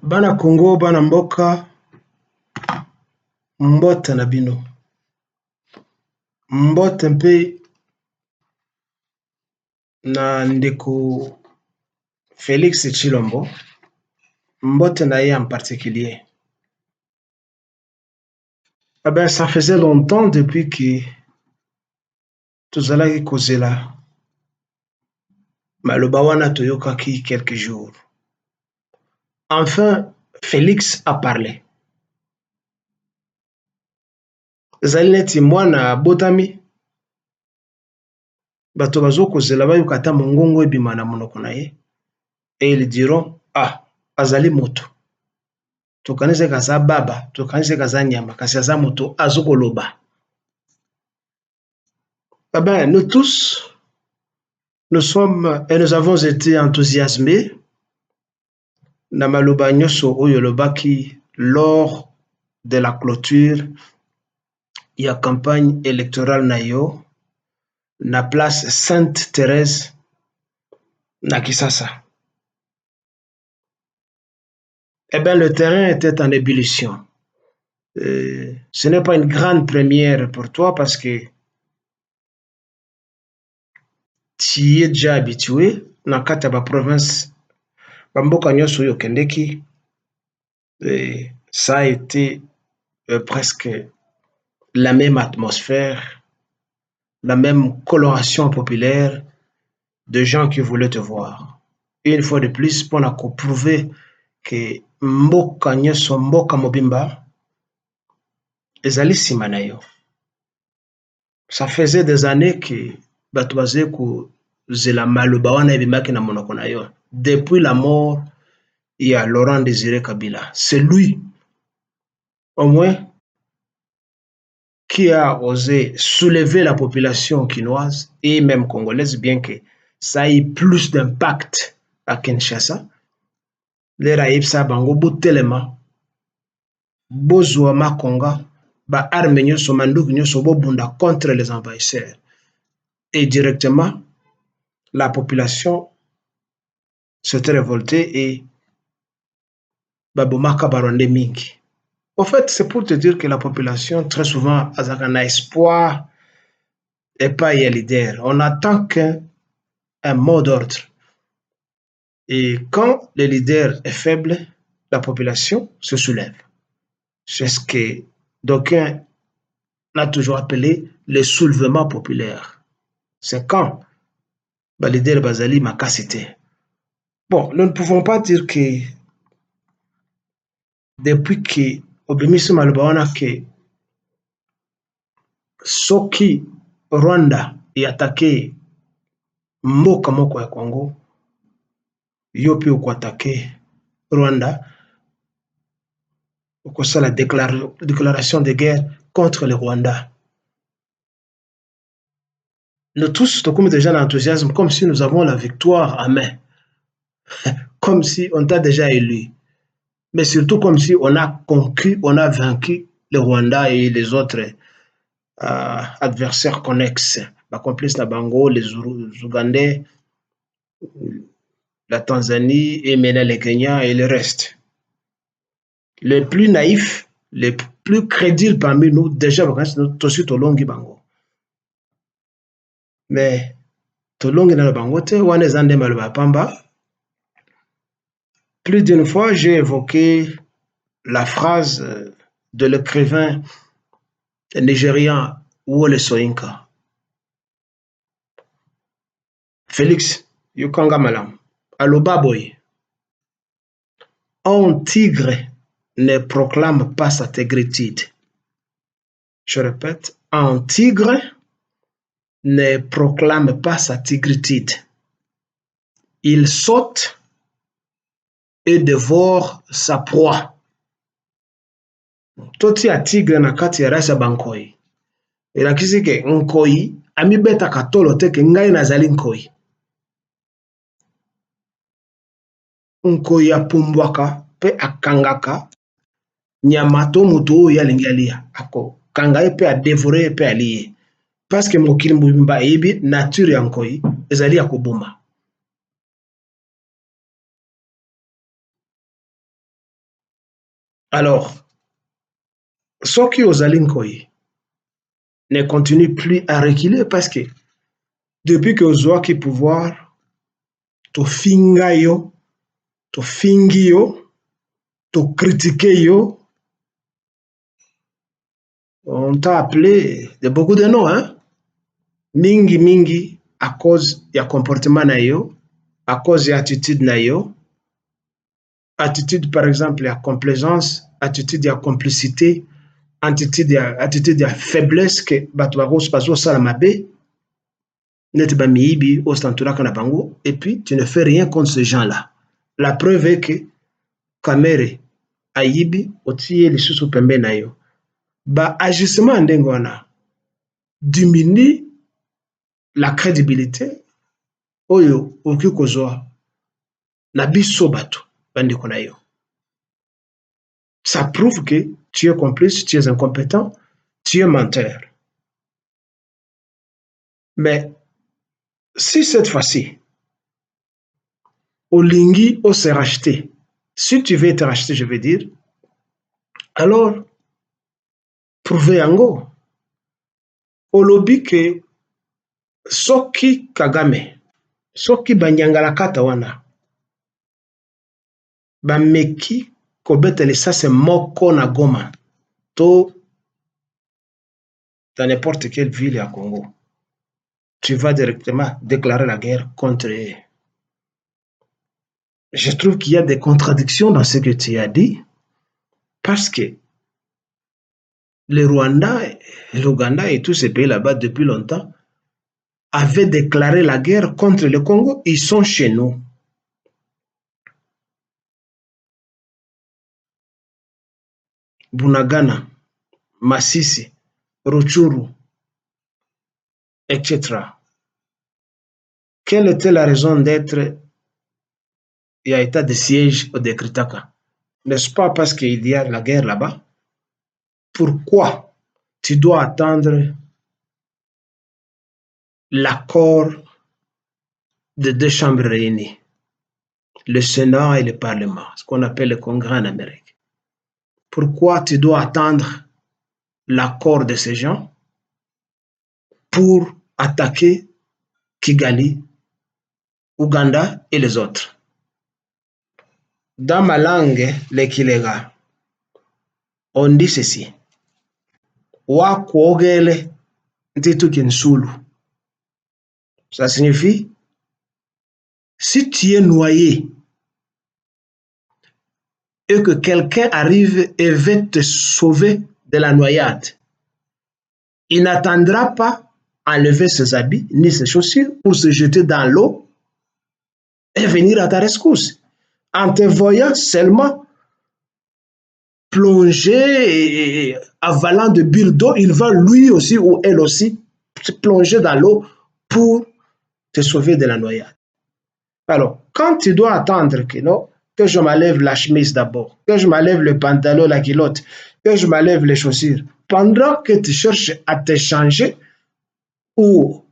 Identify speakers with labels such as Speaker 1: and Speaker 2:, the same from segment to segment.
Speaker 1: Bana Congo, bana mboka, mbote na bino. Mbote mpe na ndeko Félix Tshilombo, mbote na ye en particulier. Eh ben, ça faisait longtemps depuis que tozalaki kozela maloba wana toyokaki quelques jours. Enfin, Félix a parlé. Ezali neti mwana abotami, bato bazokozela bayoka ata mongongo ebima na monoko na ye, et ils diront ah, azali moto. Tokanisi kaza baba, tokanisi kaza nyama, kasi aza moto azokoloba. Eh ben, nous tous, nous sommes et nous avons été enthousiasmés na maloba nyonso oyo olobaki lors de la clôture ya campagne électorale na yo na place Sainte-Thérèse na Kisasa. Eh bien, le terrain était en ébullition. Ce n'est pas une grande première pour toi parce que tu y es déjà habitué. Dans la province, ça a été presque la même atmosphère, la même coloration populaire de gens qui voulaient te voir. Et une fois de plus, pour prouver que mboka nyoso mboka mobimba ezali nsima na yo. Ça faisait des années que bato bazali kozela maloba wana ebimaki na monoko na yo. Depuis la mort ya Laurent Désiré Kabila. C'est lui, au moins, qui a osé soulever la population quinoise et même congolaise, bien que ça ait plus d'impact à Kinshasa. Lera yebisa bango botelema bozwa makonga ba arme nyonso manduki nyonso bobunda contre les envahisseurs. Et directement, la population s'était révoltée et babomaka baronde mingi. En fait, c'est pour te dire que la population, très souvent, a un espoir et pas un leader. On attend qu'un mot d'ordre. Et quand le leader est faible, la population se soulève. C'est ce que d'aucuns ont toujours appelé le soulèvement populaire. C'est quand le leader Bazali m'a cassé. Bon, nous ne pouvons pas dire que depuis que Obimisi Malobawana que soki Rwanda est attaqué mboka moko ya Congo, yo pe attaqué Rwanda, c'est la déclaration de guerre contre le Rwanda. Nous tous, comme déjà l'enthousiasme, comme si nous avons la victoire à main, comme si on t'a déjà élu, mais surtout comme si on a conquis, on a vaincu le Rwanda et les autres adversaires connexes, la complice na Bango, les Ougandais, la Tanzanie et maintenant le Kenya et le reste. Les plus naïfs, les plus crédibles parmi nous, déjà, nous aussi Tolongi Bango. Mais Tolongi na Bango, wane zande maluba pamba. Plus d'une fois, j'ai évoqué la phrase de l'écrivain nigérian Wole Soyinka. Félix Yukanga Malam, Alobaboy. Un tigre ne proclame pas sa tégritude. Je répète, un tigre ne proclame pas sa tigritude. Il saute et dévore sa proie. Toti a tigre na kati ya rasa bankoi. Elakisi ke nkoi amibeta katolo te ke ngai nazali nkoi. Nkoi apumbwaka pe akangaka nyama to moto oyo alingi alia. Ako kanga pe a dévorer pe alie. Parce que mokili mobimba eyebi nature ya nkoi ezali ya koboma. Alors, soki ozali nkoi ne continue plus à reculer parce que depuis que ozwaki pouvoir, tofinga yo, tofingi yo, tokritike yo, on t'a appelé de beaucoup de noms, hein? Mingi mingi à cause ya comportement na yo, à cause ya attitude na yo, attitude par exemple ya complaisance, attitude ya complicité, attitude ya faiblesse que bato bazosala mabe, neti bamiyibi ostanturaka na bango, et puis tu ne fais rien contre ces gens-là. La preuve est que Kamere ayibi otie ye lisusu pembeni na yo. Ba agissement ndenge wana diminue la crédibilité oyo okoki kozwa na biso bato bandeko na yo. Ça prouve que tu es complice, tu es incompétent, tu es menteur. Mais si cette fois-ci, olingi o se racheter, si tu veux te racheter, je veux dire, alors prouve yango. Olobi ke soki Kagame, soki banyangalakata wana, bameki kobetela esase moko na Goma, to dans n'importe quelle ville à Congo, tu vas directement déclarer la guerre contre eux. Je trouve qu'il y a des contradictions dans ce que tu as dit, parce que le Rwanda, l'Ouganda et tous ces pays là-bas depuis longtemps avaient déclaré la guerre contre le Congo. Ils sont chez nous. Bunagana, Masisi, Ruchuru, etc. Quelle était la raison d'être il y a état de siège au Dekritaka? N'est-ce pas parce qu'il y a la guerre là-bas? Pourquoi tu dois attendre l'accord de deux chambres réunies, le Sénat et le Parlement, ce qu'on appelle le Congrès en Amérique? Pourquoi tu dois attendre l'accord de ces gens pour attaquer Kigali, Ouganda et les autres? Dans ma langue, les Kilega, on dit ceci. Wa kuogele ntitu kinsulu. Ça signifie, si tu es noyé et que quelqu'un arrive et veut te sauver de la noyade, il n'attendra pas enlever ses habits ni ses chaussures pour se jeter dans l'eau et venir à ta rescousse. En te voyant seulement plonger et avalant de bulles d'eau, il va lui aussi ou elle aussi se plonger dans l'eau pour te sauver de la noyade. Alors, quand tu dois attendre que non, que je m'enlève la chemise d'abord, que je m'enlève le pantalon, la culotte, que je m'enlève les chaussures, pendant que tu cherches à te changer ou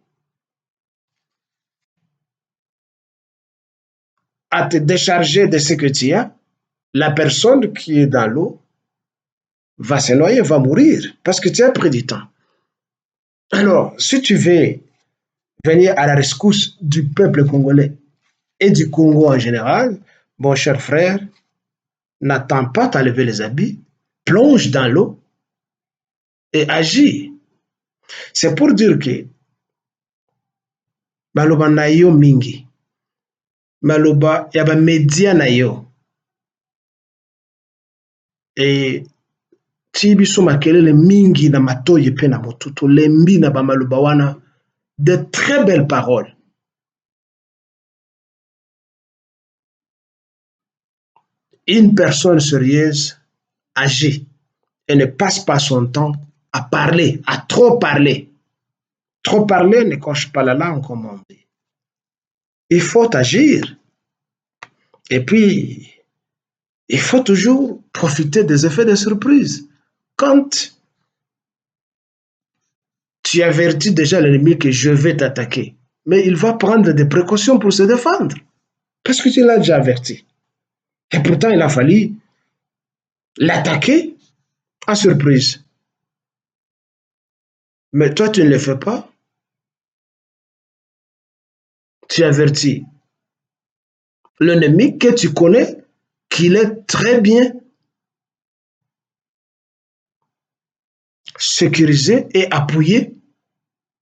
Speaker 1: à te décharger de ce que tu as, la personne qui est dans l'eau va se noyer, va mourir, parce que tu as pris du temps. Alors, si tu veux venir à la rescousse du peuple congolais et du Congo en général, mon cher frère, n'attends pas t'enlever les habits, plonge dans l'eau et agis. C'est pour dire que maloba na yo mingi, maloba ya ba media na yo, et ti biso makelele mingi na matoyi pe na motu tolembi na ba maloba wana de très belles paroles. Une personne sérieuse agit et ne passe pas son temps à parler, à trop parler. Trop parler ne coche pas la langue, comme on dit. Il faut agir. Et puis, il faut toujours profiter des effets de surprise. Quand tu avertis déjà l'ennemi que je vais t'attaquer, mais il va prendre des précautions pour se défendre. Parce que tu l'as déjà averti. Et pourtant, il a fallu l'attaquer à surprise. Mais toi, tu ne le fais pas. Tu avertis l'ennemi que tu connais, qu'il est très bien sécurisé et appuyé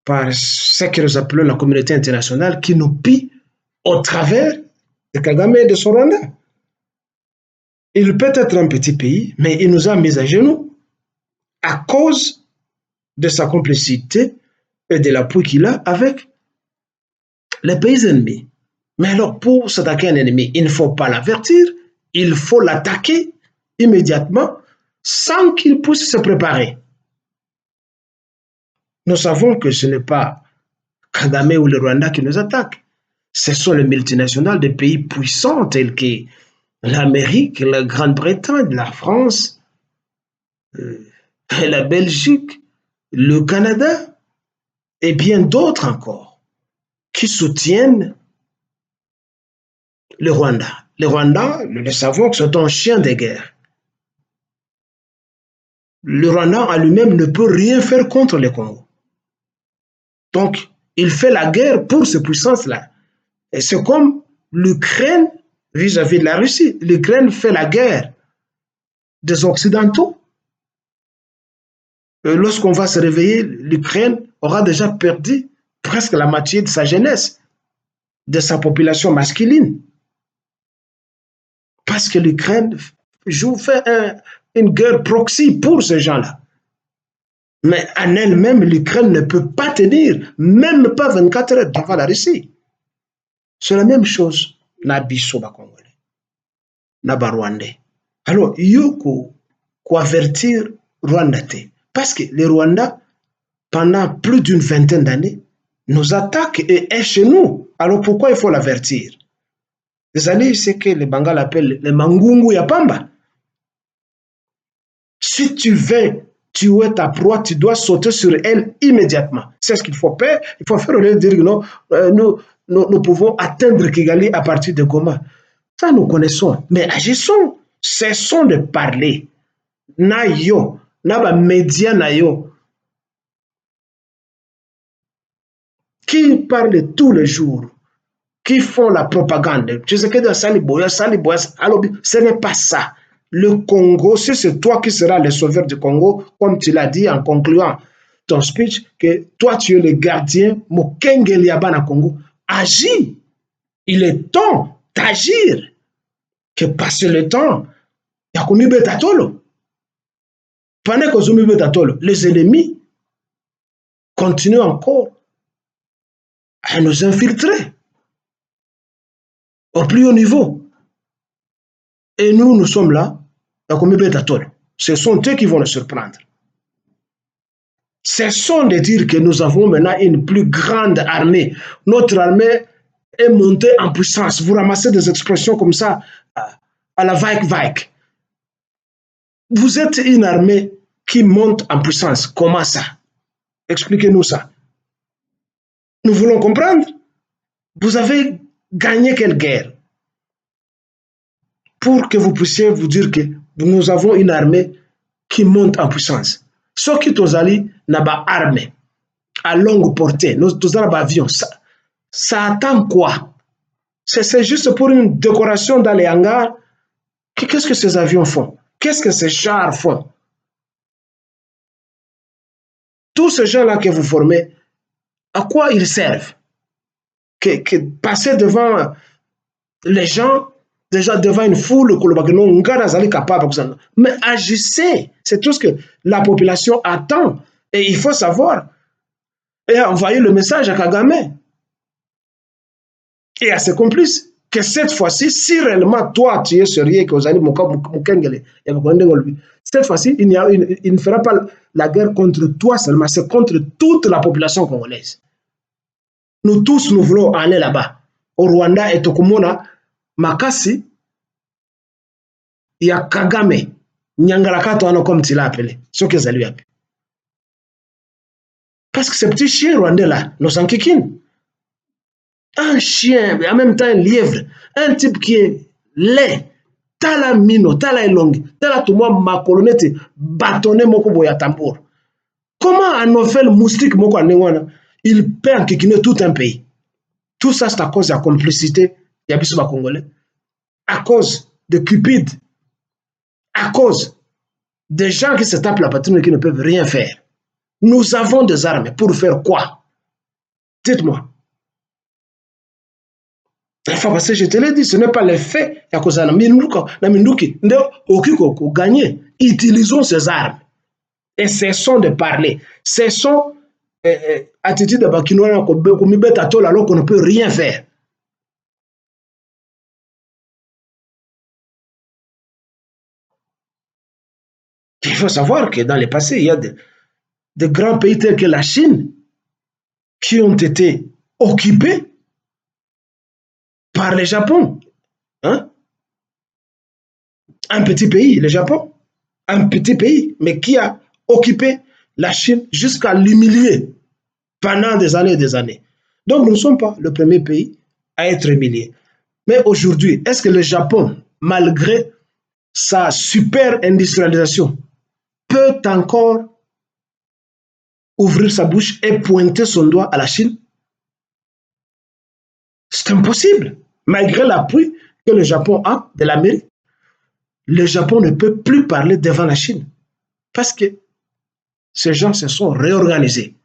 Speaker 1: par ce que nous appelons la communauté internationale qui nous pille au travers de Kagame et de son Rwanda. Il peut être un petit pays, mais il nous a mis à genoux à cause de sa complicité et de l'appui qu'il a avec les pays ennemis. Mais alors, pour s'attaquer à un ennemi, il ne faut pas l'avertir, il faut l'attaquer immédiatement sans qu'il puisse se préparer. Nous savons que ce n'est pas Kagame ou le Rwanda qui nous attaquent. Ce sont les multinationales des pays puissants tels que l'Amérique, la Grande-Bretagne, la France, la Belgique, le Canada et bien d'autres encore qui soutiennent le Rwanda. Le Rwanda, nous le savons que c'est un chien de guerre. Le Rwanda en lui-même ne peut rien faire contre le Congo. Donc, il fait la guerre pour ces puissances-là. Et c'est comme l'Ukraine vis-à-vis de la Russie. L'Ukraine fait la guerre des Occidentaux. Lorsqu'on va se réveiller, l'Ukraine aura déjà perdu presque la moitié de sa jeunesse, de sa population masculine. Parce que l'Ukraine fait une guerre proxy pour ces gens-là. Mais en elle-même, l'Ukraine ne peut pas tenir, même pas 24 heures devant la Russie. C'est la même chose. Na biso ba Congolais, na ba Rwandais. Alors, il faut avertir Rwanda. Parce que les Rwandais, pendant plus d'une vingtaine d'années, nous attaquent et est chez nous. Alors pourquoi il faut l'avertir? Vous allez, c'est que les Bangals appellent les Mangungu Yapamba. Si tu veux tuer ta proie, tu dois sauter sur elle immédiatement. C'est ce qu'il faut faire. Il faut faire au lieu de dire que non, nous pouvons atteindre Kigali à partir de Goma. Ça, nous connaissons. Mais agissons. Cessons de parler. Na yo, na ba média na yo, qui parlent tous les jours, qui font la propagande. Tu sais que dans Saliboya, ce n'est pas ça. Le Congo, si c'est toi qui seras le sauveur du Congo, comme tu l'as dit en concluant ton speech, que toi tu es le gardien, Mokenge Liabana Congo, agis. Il est temps d'agir. Que passer le temps, il y a comme Betatolo. Pendant que Betatolo, les ennemis continuent encore à nous infiltrer au plus haut niveau. Et nous, nous sommes là, ce sont eux qui vont nous surprendre. Cessons de dire que nous avons maintenant une plus grande armée. Notre armée est montée en puissance. Vous ramassez des expressions comme ça à la vague. Vous êtes une armée qui monte en puissance. Comment ça? Expliquez-nous ça. Nous voulons comprendre. Vous avez gagné quelle guerre? Pour que vous puissiez vous dire que nous avons une armée qui monte en puissance. Ce qui tozali n'a pas armée à longue portée, nous avons avions. Ça attend quoi? C'est juste pour une décoration dans les hangars. Qu'est-ce que ces avions font? Qu'est-ce que ces chars font? Tous ces gens-là que vous formez, à quoi ils servent? Que passer devant les gens, déjà devant une foule, mais agissez. C'est tout ce que la population attend. Et il faut savoir. Et envoyer le message à Kagame et à ses complices que cette fois-ci, si réellement toi tu es sérieux, que vous allez cette fois-ci, il ne fera pas la guerre contre toi seulement, c'est contre toute la population congolaise. Nous tous, nous voulons aller là-bas, au Rwanda et Tokumona, Makasi, il y a Kagame, Nyangalakato, comme tu l'as appelé, ce que ça lui a appelé. Parce que ce petit chien rwandais-là, nous s'en kikine. Un chien, en même temps un lièvre, un type qui est laid, tala mino, tala elongi, tala tout moi ma colonnette, bâtonnet moko boya tambour. Comment un novel moustique moko anengwana, il peut enquiquiner tout un pays. Tout ça, c'est à cause de la complicité des Congolais, à cause de Cupid, à cause des gens qui se tapent la patrie et qui ne peuvent rien faire. Nous avons des armes pour faire quoi? Dites-moi. Parce que je te l'ai dit, ce n'est pas les faits. Il y a cause de gagner. Utilisons ces armes et cessons de parler. Cessons attitude de Bakinois alors qu'on ne peut rien faire. Il faut savoir que dans le passé, il y a de grands pays tels que la Chine qui ont été occupés par le Japon. Hein? Un petit pays, le Japon, un petit pays, mais qui a occupé la Chine jusqu'à l'humilier pendant des années et des années. Donc, nous ne sommes pas le premier pays à être humilié. Mais aujourd'hui, est-ce que le Japon, malgré sa super industrialisation, peut encore ouvrir sa bouche et pointer son doigt à la Chine? C'est impossible. Malgré l'appui que le Japon a de l'Amérique, le Japon ne peut plus parler devant la Chine parce que ces gens se sont réorganisés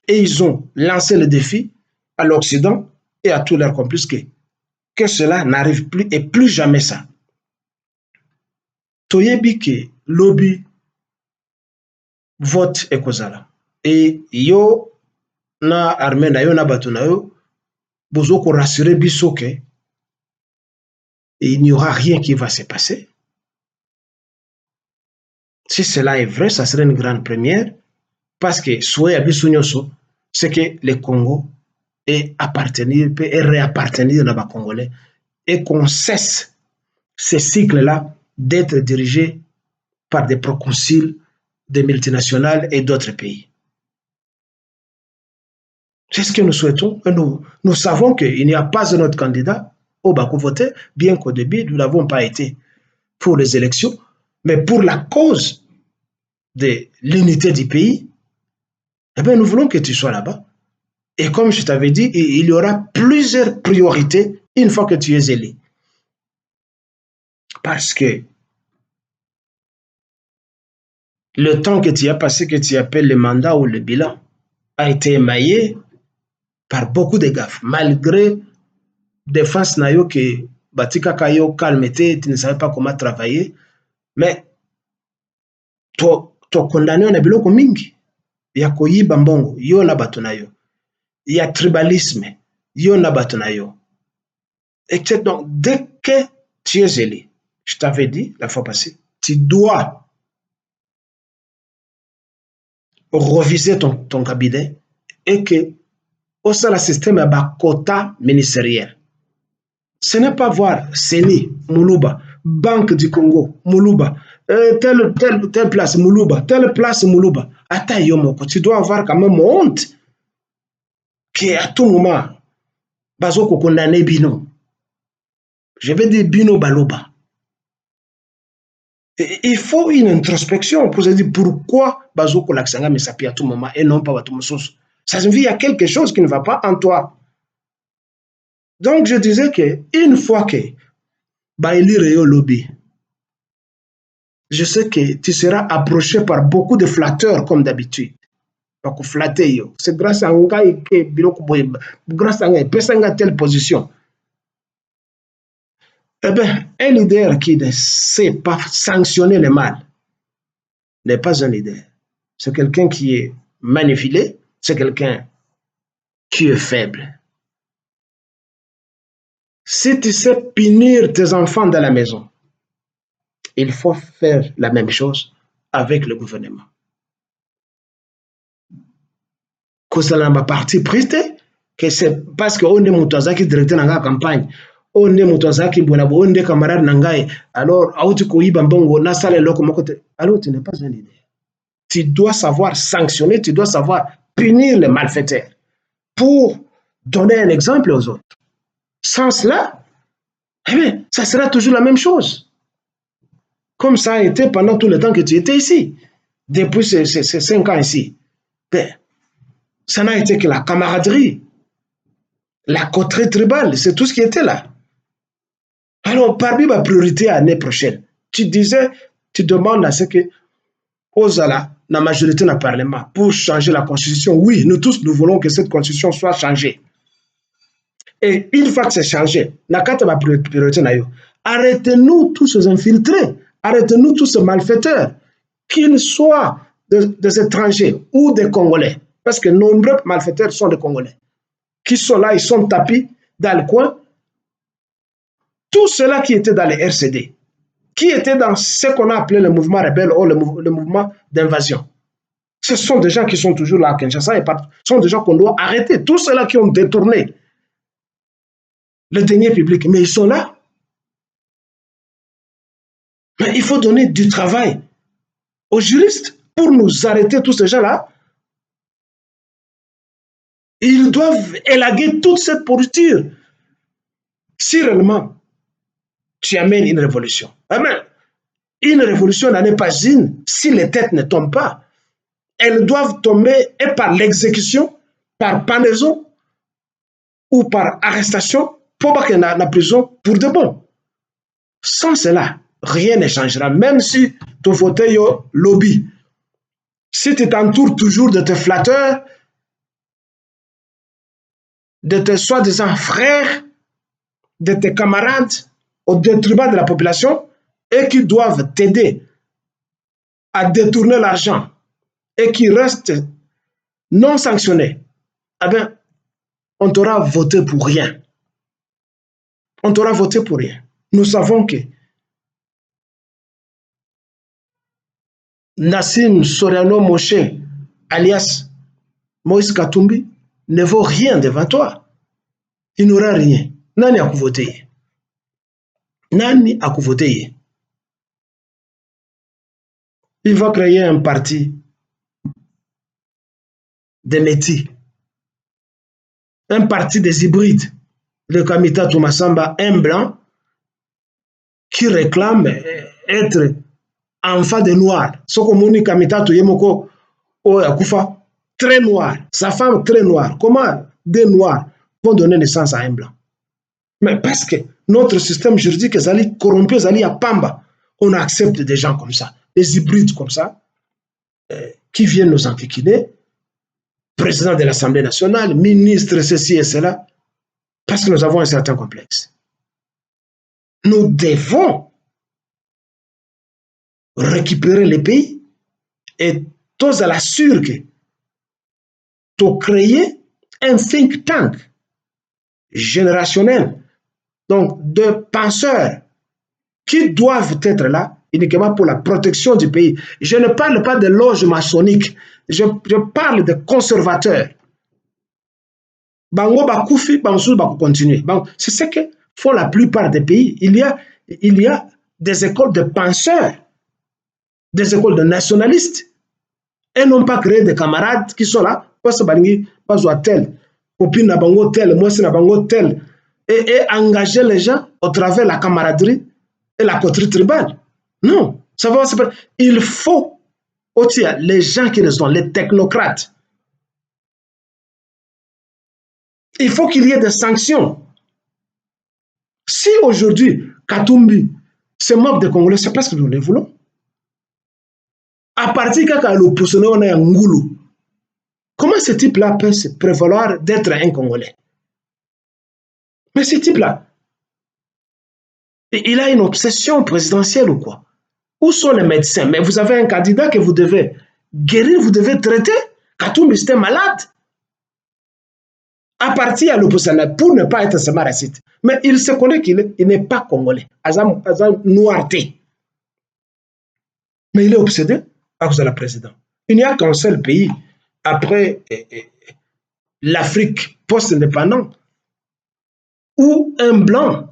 Speaker 1: et ils ont lancé le défi à l'Occident et à tous leurs complices que cela n'arrive plus et plus jamais ça. Toyebi ke lobby vote ekozala et yo na armée na yo na bato na yo bozo ko rassurer biso que il n'y aura rien qui va se passer. Si cela est vrai, ça serait une grande première parce que souhait biso nyoso c'est que le Congo peut réappartenir à Congolais et qu'on cesse ce cycle-là d'être dirigé par des proconsuls, des multinationales et d'autres pays. C'est ce que nous souhaitons. Nous savons qu'il n'y a pas un autre candidat au Bakou voté, bien qu'au début, nous n'avons pas été pour les élections, mais pour la cause de l'unité du pays, eh bien, nous voulons que tu sois là-bas. Et comme je t'avais dit, il y aura plusieurs priorités une fois que tu es élu. Parce que le temps que tu as passé, que tu appelles le mandat ou le bilan, a été émaillé par beaucoup de gaffes, malgré des phases nayo que Batika Kayo calmete, tu ne savais pas comment travailler, mais tu condamné na biloko mingi, ya koyiba mbongo, yo na bato na yo, ya tribalisme, yo na bato na yo. Et donc, dès que tu es élu, je t'avais dit la fois passée, tu dois reviser ton cabinet et que au sein du système, il y a quota ministériel. Ce n'est pas voir CENI, Moulouba, Banque du Congo, Moulouba, telle place, Moulouba, telle place, Moulouba. Attends, Yomoko, tu dois avoir quand même honte qu'à tout moment, Bazoko condamné Bino. Je vais dire Bino Baloba. Il faut une introspection pour se dire pourquoi Bazoko Laksanga me sapie à tout moment et non pas à tout moment. Ça signifie qu'il y a quelque chose qui ne va pas en toi. Donc je disais qu'une fois que Baili lobby, je sais que tu seras approché par beaucoup de flatteurs comme d'habitude. Donc flatter, c'est grâce à un gars qui grâce à un gars telle position. Eh bien, un leader qui ne sait pas sanctionner le mal n'est pas un leader. C'est quelqu'un qui est manipulé, c'est quelqu'un qui est faible. Si tu sais punir tes enfants dans la maison, il faut faire la même chose avec le gouvernement. Kozala ma parti prise que c'est parce que on est mutazaki directeur dans la campagne, on est mutazaki bonabo, on est camarade nangai, alors auti koyiba mbongo na sale loko mokote, alors tu n'es pas un leader. Tu dois savoir sanctionner, tu dois savoir punir les malfaiteurs pour donner un exemple aux autres. Sans cela, Eh bien, ça sera toujours la même chose. Comme ça a été pendant tout le temps que tu étais ici. Depuis ces 5 ans ici. Ben, ça n'a été que la camaraderie, la coterie tribale, c'est tout ce qui était là. Alors, parmi ma priorité à l'année prochaine, tu disais, tu demandes à ce que, Ozala, la majorité dans le Parlement, pour changer la Constitution. Oui, nous tous, nous voulons que cette Constitution soit changée. Et une fois que c'est changé, ma priorité, arrêtez-nous tous ces infiltrés, arrêtez-nous tous ces malfaiteurs, qu'ils soient des étrangers ou des Congolais, parce que nombreux malfaiteurs sont des Congolais, qui sont là, ils sont tapis dans le coin. Tous ceux-là qui étaient dans les RCD, qui étaient dans ce qu'on a appelé le mouvement rebelle ou le mouvement d'invasion, ce sont des gens qui sont toujours là à Kinshasa et ce sont des gens qu'on doit arrêter. Tous ceux-là qui ont détourné le denier public, mais ils sont là. Mais il faut donner du travail aux juristes pour nous arrêter tous ces gens-là. Ils doivent élaguer toute cette pourriture. Si réellement tu amènes une révolution, une révolution n'en est pas une si les têtes ne tombent pas. Elles doivent tomber et par l'exécution, par pendaison ou par arrestation pour pas qu'elle ait la prison pour de bon. Sans cela, rien ne changera. Même si tu votes au lobby, si tu t'entoures toujours de tes flatteurs, de tes soi-disant frères, de tes camarades, au détriment de la population, et qui doivent t'aider à détourner l'argent et qui restent non sanctionnés, eh bien, on t'aura voté pour rien. On t'aura voté pour rien. Nous savons que Nassim Soriano Moshe, alias Moïse Katumbi, ne vaut rien devant toi. Il n'aura rien. Nani a voté. Nani a voté. Il va créer un parti des métis, un parti des hybrides, le Kamita Toumassamba, un blanc qui réclame être enfant des Noirs. Ce que Kamita Touyemoko Akufa, très noir, sa femme très noire. Comment des Noirs vont donner naissance à un blanc? Mais parce que notre système juridique est corrompu, est à Pamba. On accepte des gens comme ça, des hybrides comme ça, qui viennent nous enquiquiner, président de l'Assemblée nationale, ministre, ceci et cela, parce que nous avons un certain complexe. Nous devons récupérer les pays et tous à la sûre que tu créer un think tank générationnel, donc de penseurs qui doivent être là uniquement pour la protection du pays. Je ne parle pas de loges maçonniques, je parle de conservateurs. Bango Bakoufi, Bansou va continuer. C'est ce que font la plupart des pays. Il y a des écoles de penseurs, des écoles de nationalistes, et non pas créer des camarades qui sont là, parce que Bangi, pas tel, copine na bango tel, moi c'est na bango tel, et engager les gens au travers de la camaraderie et la coterie tribale. Non, ça va se faire. Il faut aussi les gens qui le sont, les technocrates. Il faut qu'il y ait des sanctions. Si aujourd'hui, Katumbi se moque des Congolais, c'est parce que nous le voulons. À partir de l'opposition, on est un Ngoulou. Comment ce type-là peut se prévaloir d'être un Congolais? Mais ce type-là, il a une obsession présidentielle ou quoi? Où sont les médecins? Mais vous avez un candidat que vous devez guérir, vous devez traiter. Katumbi, c'était malade. À partir à l'opposition, pour ne pas être seulement raciste. Mais il se connaît qu'il n'est pas Congolais. Azam noirté. Mais il est obsédé à cause de la présidence. Il n'y a qu'un seul pays après l'Afrique post-indépendante où un blanc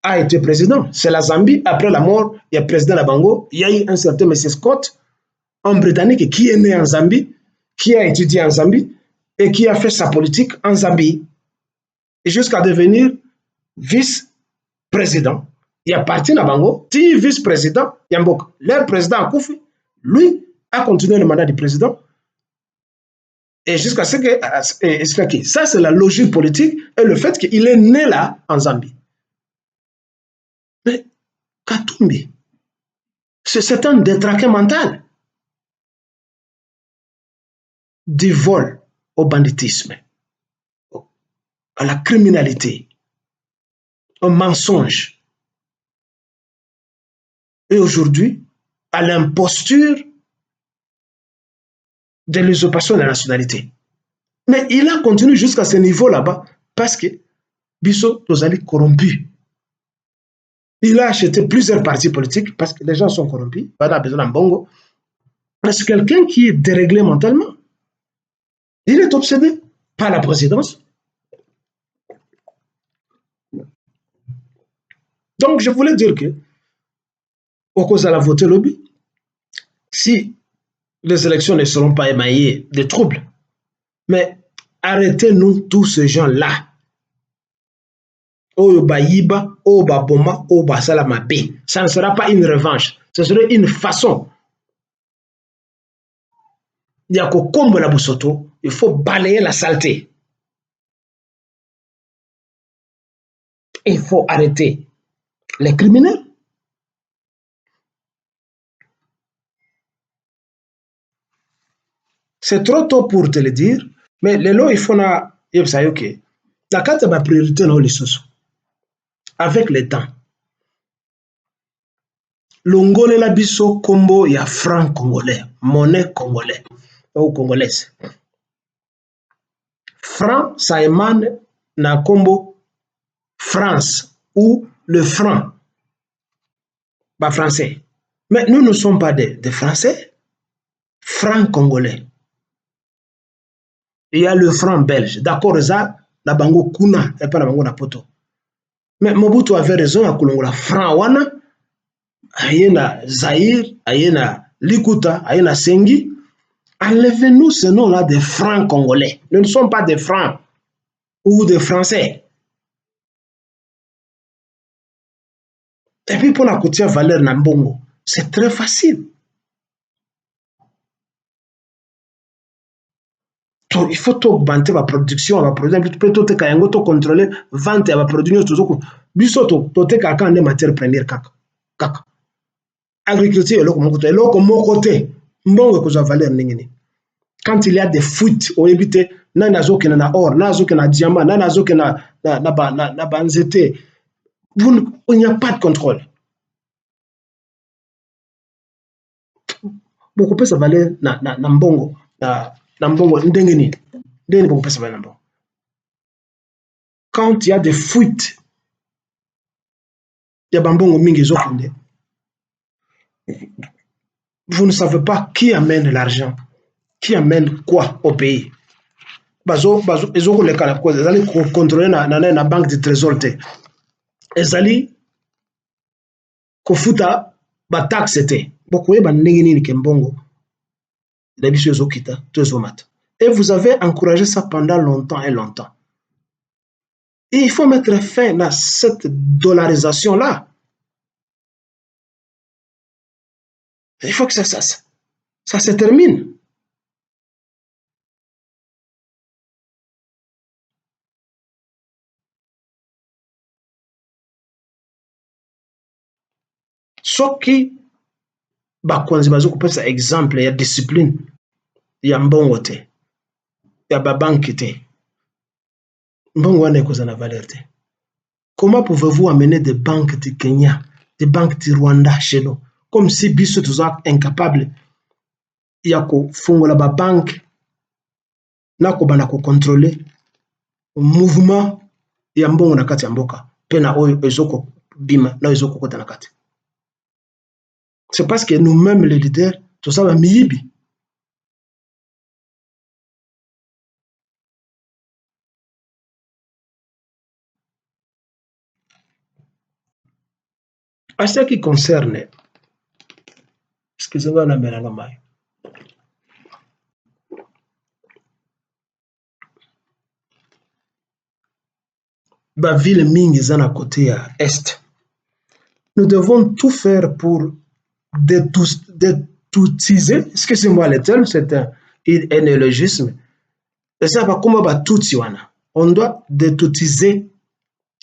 Speaker 1: a été président. C'est la Zambie. Après la mort, il y a le président Labango. Il y a eu un certain M. Scott, un Britannique qui est né en Zambie, qui a étudié en Zambie et qui a fait sa politique en Zambie. Et jusqu'à devenir vice-président président, il y a parti Nabango, ti vice-président, Yambok, leur président Koufi, lui a continué le mandat du président. Et jusqu'à ce que, ça c'est la logique politique et le fait qu'il est né là, en Zambie. Mais Katumbi, c'est un détraqué mental. Du vol au banditisme, à la criminalité, au mensonge. Et aujourd'hui, à l'imposture de l'usurpation de la nationalité. Mais il a continué jusqu'à ce niveau là-bas parce que Bisso Tozali corrompu. Il a acheté plusieurs partis politiques parce que les gens sont corrompus. Pas besoin d'un bongo. C'est quelqu'un qui est déréglé mentalement. Il est obsédé par la présidence. Donc, je voulais dire que, au cause de la voter lobby, si les élections ne seront pas émaillées de troubles, mais arrêtez-nous tous ces gens-là. Oyoba Yiba, Oba Boma, Oba Salamabe. Ça ne sera pas une revanche, ce serait une façon. Il y a qu'au combo la Boussoto, il faut balayer la saleté. Il faut arrêter les criminels. C'est trop tôt pour te le dire, mais les lois, il faut na, il faut ok. La carte est ma priorité dans les sous. Avec le temps. Longole la biso combo, il y a franc congolais, monnaie congolais ou congolaise. Franc, ça émane na combo France ou le franc, pas français. Mais nous ne sommes pas des Français, franc congolais. Il y a le franc belge. D'accord, ça, la bango kuna, et pas la bango na poto. Mais Mobutu avait raison à Kulongola. Franc wana, ayena Zaïre, ayena Likuta, ayena Sengi. Enlevez-nous ce nom-là des francs congolais. Nous ne sommes pas des francs ou des français. Et puis pour la côtière valeur Nambongo, c'est très facile. Il faut augmenter la production, la production, plutôt que contrôler vente et la production. Bisoto, tote kaka des matières premières kaka. Agriculture, et l'autre mon côté, mbongo ko valeur ningini. Quand il y a des fuites, on évite na nazo ke na or, nazo ke na diamant, na nazo ke na banzete. Il n'y a pas de contrôle. Beaucoup plus ça valeur na mbongo, na mbongo ndengeni. Quand il y a des fuites, il y a bambongo mingi zokunde. Vous ne savez pas qui amène l'argent, qui amène quoi au pays. Ils ont les cas, ils allaient contrôler la banque du trésor. Ils allaient kofuta ba taxe était. Beaucoup ba nengini kembongo. Et vous avez encouragé ça pendant longtemps et longtemps. Et il faut mettre fin à cette dollarisation-là. Il faut que ça se termine. Ce qui, bakonzi bazokupesa exemple ya discipline ya mbongo te, ya babanki te. Mbongo wana ekoza na valeur te. Comment pouvez-vous amener des banques du Kenya, des banques du Rwanda chez nous, comme si biso toza incapable ya kofungola ba banque na kobana ko contrôler mouvement ya mbongo na kati ya mboka pe na oyo ezoko bima na ezoko kota na kati. C'est parce que nous-mêmes les leaders toza ba miyibi. À ce qui concerne, excusez-moi, la mélange. Ba ville mingi za na côté ya est, Nous devons tout faire pour détoutiser, excusez-moi le terme, c'est un néologisme. Et ça va comme Batutsi wana. On doit détoutiser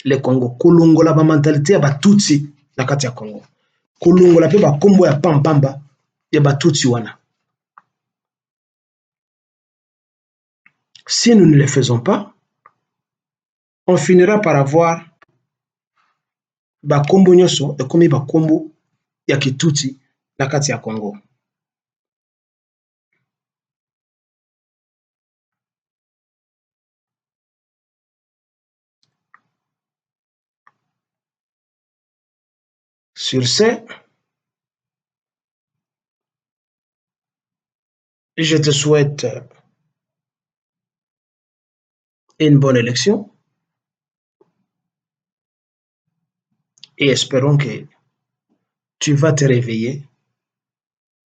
Speaker 1: le Congo. Kulungola ba mentalité ya Batutsi na kati ya Congo. Kulungola pe ba kombo ya pampamba ya Batutsi wana. Si nous ne le faisons pas, on finira par avoir bakombo nyonso ekomi bakombo ya Kitutsi na kati ya Congo. Sur ce, je te souhaite une bonne élection et espérons que tu vas te réveiller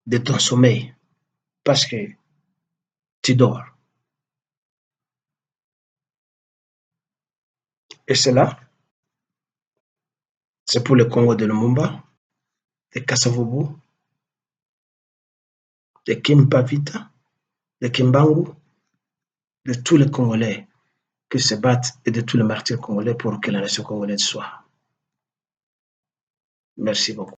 Speaker 1: de ton sommeil parce que tu dors. Et cela, c'est pour le Congo de Lumumba, de Kasavubu, de Kimpavita, de Kimbangu, de tous les Congolais qui se battent et de tous les martyrs congolais pour que la nation congolaise soit. Merci beaucoup.